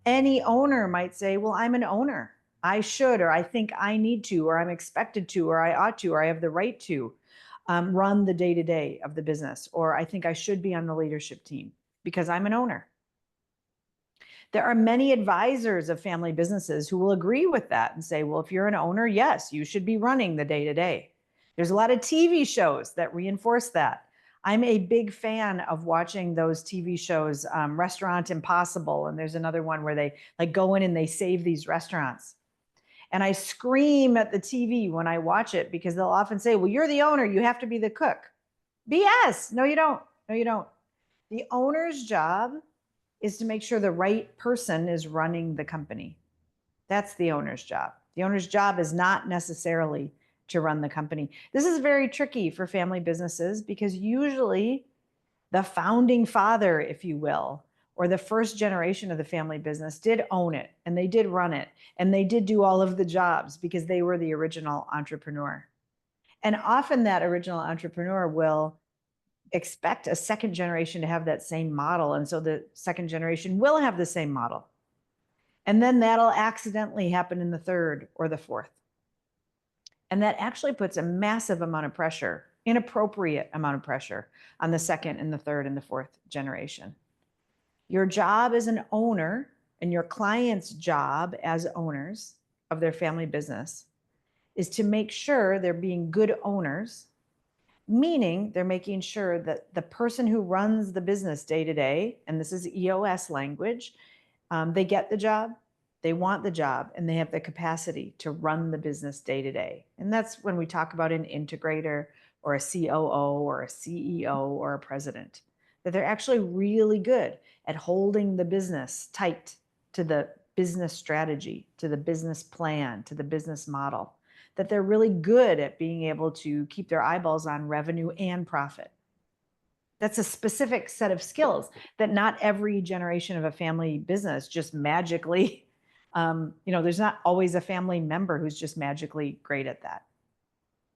Any owner might say, well, I'm an owner. I should, or I think I need to, or I'm expected to, or I ought to, or I have the right to run the day to day of the business, or I think I should be on the leadership team because I'm an owner. There are many advisors of family businesses who will agree with that and say, well, if you're an owner, yes, you should be running the day to day. There's a lot of TV shows that reinforce that. I'm a big fan of watching those TV shows, Restaurant Impossible, and there's another one where they like go in and they save these restaurants. And I scream at the TV when I watch it because they'll often say, well, you're the owner, you have to be the cook. BS. No, you don't. No, you don't. The owner's job is to make sure the right person is running the company. That's the owner's job. The owner's job is not necessarily to run the company. This is very tricky for family businesses because usually the founding father, if you will, or the first generation of the family business did own it and they did run it and they did do all of the jobs because they were the original entrepreneur. And often that original entrepreneur will expect a second generation to have that same model. And so the second generation will have the same model. And then that'll accidentally happen in the third or the fourth. And that actually puts a massive amount of pressure, inappropriate amount of pressure on the second and the third and the fourth generation. Your job as an owner and your client's job as owners of their family business is to make sure they're being good owners, meaning they're making sure that the person who runs the business day to day, and this is EOS language, they get the job, they want the job, and they have the capacity to run the business day to day. And that's when we talk about an integrator or a COO or a CEO or a president, that they're actually really good at holding the business tight to the business strategy, to the business plan, to the business model, that they're really good at being able to keep their eyeballs on revenue and profit. That's a specific set of skills that not every generation of a family business just magically, there's not always a family member who's just magically great at that.